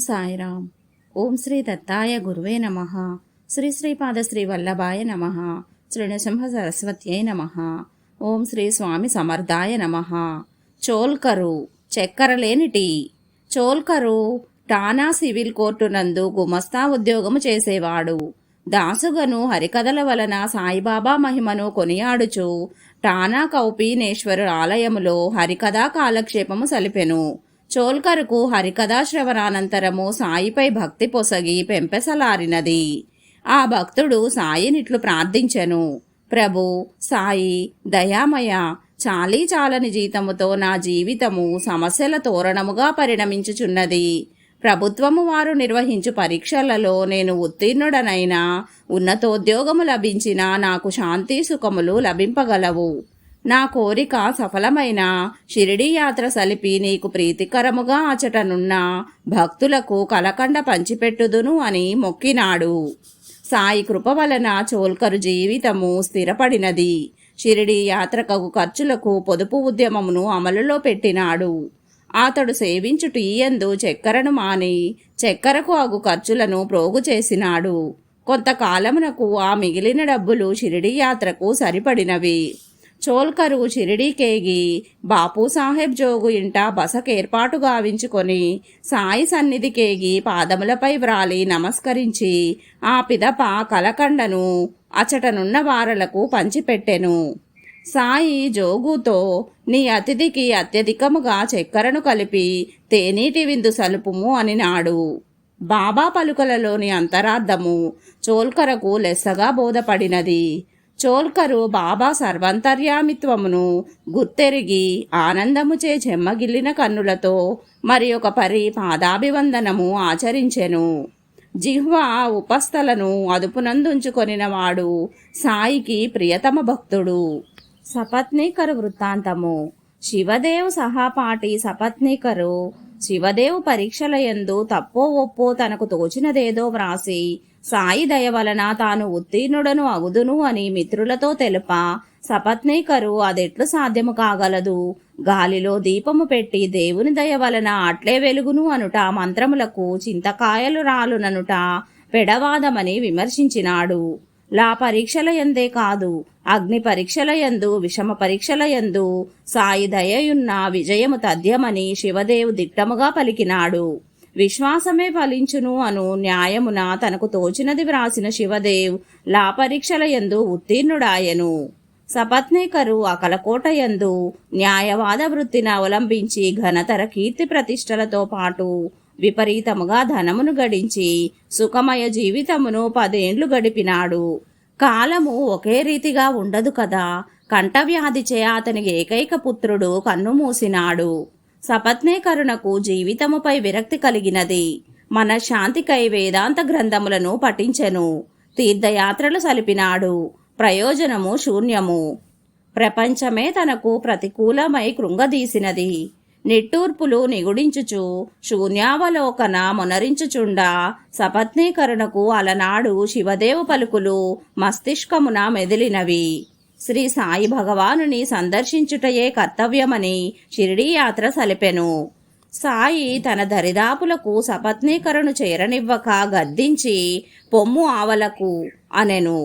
సాయిరామ్. ఓం శ్రీ దత్తాయ గురువే నమః. శ్రీ శ్రీపాద శ్రీ వల్లభాయ నమః. శ్రీ నృసింహ సరస్వత్యై నమః. ఓం శ్రీ స్వామి సమర్థాయ నమః. చోల్కరు చక్కెరలేని టీ. చోల్కరు టానా సివిల్ కోర్టు నందు గుమస్తా ఉద్యోగము చేసేవాడు. దాసుగను హరికథల వలన సాయిబాబా మహిమను కొనియాడుచు టానా కౌపీనేశ్వరు ఆలయములో హరికథా కాలక్షేపము సలిపెను. చోల్కరుకు హరికథా శ్రవణానంతరము సాయిపై భక్తి పొసగి పెంపెసలారినది. ఆ భక్తుడు సాయినిట్లు ప్రార్థించెను. ప్రభు సాయి దయామయ, చాలీ చాలని జీతముతో నా జీవితము సమస్యల తోరణముగా పరిణమించుచున్నది. ప్రభుత్వము వారు నిర్వహించు పరీక్షలలో నేను ఉత్తీర్ణుడనైనా ఉన్నతోద్యోగము లభించినా నాకు శాంతి సుఖములు లభింపగలవు. నా కోరిక సఫలమైన షిరిడీ యాత్ర సలిపి నీకు ప్రీతికరముగా అచటనున్న భక్తులకు కలకండ పంచిపెట్టుదును అని మొక్కినాడు. సాయి కృప వలన చోల్కరు జీవితము స్థిరపడినది. షిరిడీ యాత్రకు ఖర్చులకు పొదుపు ఉద్యమమును అమలులో పెట్టినాడు. అతడు సేవించు టీయందు చక్కెరను మాని చక్కెరకు అగు ఖర్చులను ప్రోగు చేసినాడు. కొంతకాలమునకు ఆ మిగిలిన డబ్బులు షిరిడీ యాత్రకు సరిపడినవి. చోల్కరు షిరిడీకేగి బాపూసాహెబ్ జోగు ఇంట బసకేర్పాటు గావించుకొని సాయి సన్నిధికేగి పాదములపై వ్రాలి నమస్కరించి ఆ పిదప కలకండను అచటనున్న వారలకు పంచిపెట్టెను. సాయి జోగుతో, నీ అతిథికి అత్యధికముగా చక్కెరను కలిపి తేనీటి విందు సలుపుము అనినాడు. బాబా పలుకలలోని అంతరార్థము చోల్కరకు లెస్సగా బోధపడినది. చోల్కరు బాబా సర్వంతర్యామిత్వమును గుర్తెరిగి ఆనందముచే చెమ్మగిల్లిన కన్నులతో మరి ఒక పరి పాదాభివందనము ఆచరించెను. జిహ్వ ఉపస్థలను అదుపునందుంచుకొనినవాడు సాయికి ప్రియతమ భక్తుడు. సపత్నీకరు వృత్తాంతము. శివదేవ్ సహాపాటి సపత్నీకరు శివదేవ్ పరీక్షలయందు తప్పో ఒప్పో తనకు తోచినదేదో వ్రాసి సాయి దయ వలన తాను ఉత్తీర్ణుడను అగుదును అని మిత్రులతో తెలుప, సపత్నీకరు అదెట్లు సాధ్యము కాగలదు, గాలిలో దీపము పెట్టి దేవుని దయ వలన అట్లే వెలుగును అనుట మంత్రములకు చింతకాయలు రాలుననుట పెడవాదమని విమర్శించినాడు. లా పరీక్షల యందే కాదు, అగ్ని పరీక్షల యందు విషమ పరీక్షల యందు సాయి దయయున్న విజయము తథ్యమని శివదేవు దిట్టముగా పలికినాడు. విశ్వాసమే ఫలించును అను న్యాయమున తనకు తోచినది వ్రాసిన శివదేవ్ లా పరీక్షల యందు ఉత్తీర్ణుడాయను. సపత్నీకరు అకలకోట యందు న్యాయవాద వృత్తిని అవలంబించి ఘనతర కీర్తి ప్రతిష్టలతో పాటు విపరీతముగా ధనమును గడించి సుఖమయ జీవితమును 10 ఏండ్లు గడిపినాడు. కాలము ఒకే రీతిగా ఉండదు కదా. కంఠవ్యాధిచే అతని ఏకైక పుత్రుడు కన్నుమూసినాడు. సపత్నీకరునకు జీవితముపై విరక్తి కలిగినది. మనశ్శాంతికై వేదాంత గ్రంథములను పఠించెను. తీర్థయాత్రలు సలిపినాడు. ప్రయోజనము శూన్యము. ప్రపంచమే తనకు ప్రతికూలమై కృంగదీసినది. నిట్టూర్పులు నిగుడించుచు శూన్యావలోకన మొనరించుచుండా సపత్నీకరునకు అలనాడు శివదేవు పలుకులు మస్తిష్కమున మెదిలినవి. శ్రీ సాయి భగవానుని సందర్శించుటయే కర్తవ్యమని షిరిడీ యాత్ర సలిపెను. సాయి తన దరిదాపులకు సపత్నీకరును చేరనివ్వక గద్దించి పొమ్ము ఆవలకు అనెను.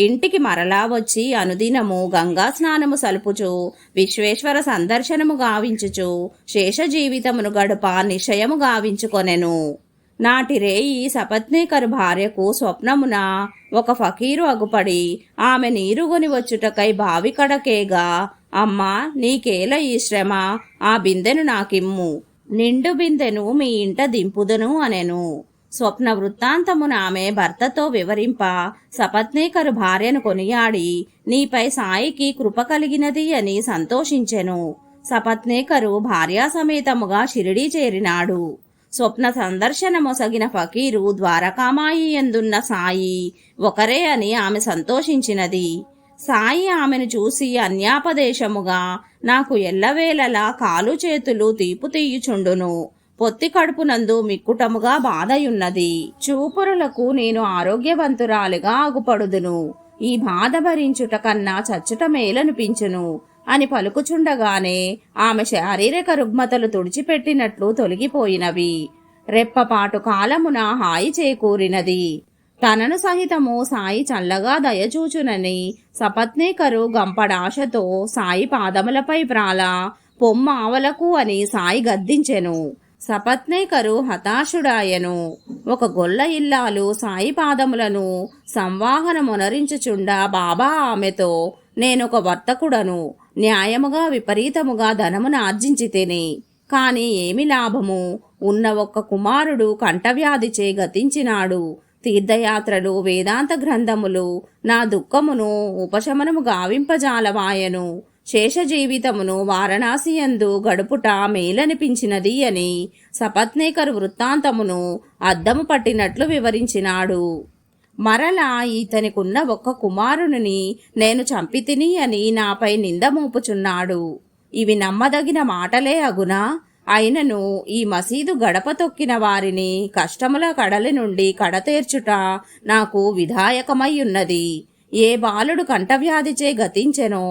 ఇంటికి మరలా వచ్చి అనుదినము గంగా స్నానము సలుపుచు విశ్వేశ్వర సందర్శనము గావించుచు శేష జీవితమును గడుప నిశ్చయము గావించుకొనెను. నాటి రేయి సపత్నీకరు భార్యకు స్వప్నమున ఒక ఫకీరు అగుపడి ఆమె నీరుగొని వచ్చుటకై బావి కడకేగా, అమ్మా నీకేల ఈ శ్రమ, ఆ బిందెను నాకిమ్ము, నిండు బిందెను మీ ఇంట దింపుదును అనెను. స్వప్న వృత్తాంతమున ఆమె భర్తతో వివరింప సపత్నీకరు భార్యను కొనియాడి నీపై సాయికి కృప కలిగినది అని సంతోషించెను. సపత్నీకరు భార్యా సమేతముగా షిరిడీ చేరినాడు. స్వప్న సందర్శనమొసగిన ఫకీరు ద్వారకామాయి ఎందున్న సాయి ఒకరే అని ఆమె సంతోషించినది. సాయి ఆమెను చూసి అన్యాపదేశముగా, నాకు ఎల్లవేళలా కాలు చేతులు తీపు తీయుచుండును, పొత్తి కడుపునందు మిక్కుటముగా బాధయున్నది, చూపురులకు నేను ఆరోగ్యవంతురాలుగా ఆగుపడుదును, ఈ బాధ భరించుట కన్నా చచ్చుట మేలనిపించును అని పలుకుచుండగానే ఆమె శారీరక రుగ్మతలు తుడిచిపెట్టినట్లు తొలగిపోయినవి. రెప్పపాటు కాలమున హాయి చేకూరినది. తనను సహితము సాయి చల్లగా దయచూచునని సపత్నీకరు గంపడాశతో సాయి పాదములపై ప్రాల పొమ్మావలకు అని సాయి గద్దించెను. సపత్నేకరు హతాశుడాయను. ఒక గొల్ల ఇల్లాలు సాయి పాదములను సంవాహనమునరించుచుండా బాబా ఆమెతో, నేనొక వర్తకుడను, న్యాయముగా విపరీతముగా ధనమును ఆర్జించితేనే, కాని ఏమి లాభము? ఉన్న ఒక్క కుమారుడు కంఠవ్యాధిచే గతించినాడు. తీర్థయాత్రలు వేదాంత గ్రంథములు నా దుఃఖమును ఉపశమనము గావింపజాలవాయను. శేష జీవితమును వారణాసియందు గడుపుట మేలనిపించినది అని సపత్నేకరు వృత్తాంతమును అద్దము పట్టినట్లు వివరించినాడు. మరలా ఇతనికున్న ఒక్క కుమారుని నేను చంపితిని అని నాపై నింద మోపుచున్నాడు. ఇవి నమ్మదగిన మాటలే అగునా? అయినను ఈ మసీదు గడప తొక్కిన వారిని కష్టముల కడలి నుండి కడతేర్చుట నాకు విధాయకమయ్యున్నది. ఏ బాలుడు కంఠవ్యాధిచే గతించెనో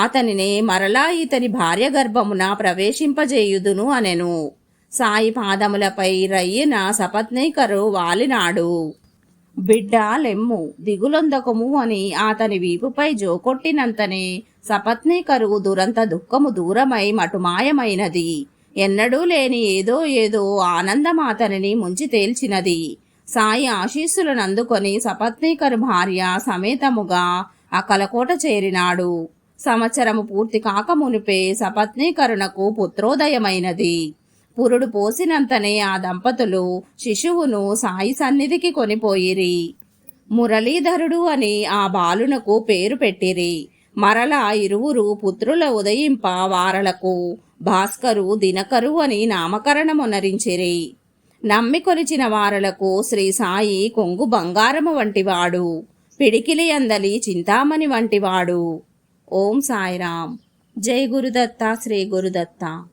అతనినే మరలా ఇతని భార్య గర్భమున ప్రవేశింపజేయుదును అనెను. సాయి పాదములపై రయ్యిన సపత్నీకరు వాలినాడు. బిడ్డ లెమ్ము, దిగులొందకము అని అతని వీపుపై జోకొట్టినంతనే సపత్నీకరు దురంత దుఃఖము దూరమై మటుమాయమైనది. ఎన్నడూ లేని ఏదో ఆనందం అతనిని ముంచి తేల్చినది. సాయి ఆశీస్సులనందుకొని సపత్నీకరు భార్య సమేతముగా అకలకోట చేరినాడు. సంవత్సరము పూర్తి కాక మునిపే సపత్నీకరునకు పుత్రోదయమైనది. పురుడు పోసినంతనే ఆ దంపతులు శిశువును సాయి సన్నిధికి కొనిపోయిరి. మురళీధరుడు అని ఆ బాలునకు పేరు పెట్టిరి. మరలా ఇరువురు పుత్రుల ఉదయింప వారలకు భాస్కరు దినకరు అని నామకరణమునరించిరి. నమ్మి కొలిచిన వారలకు శ్రీ సాయి కొంగు బంగారము వంటివాడు, పిడికిలి అందలి చింతామణి వంటివాడు. ఓం సాయిరాం. జై గురుదత్త, శ్రీ గురుదత్త.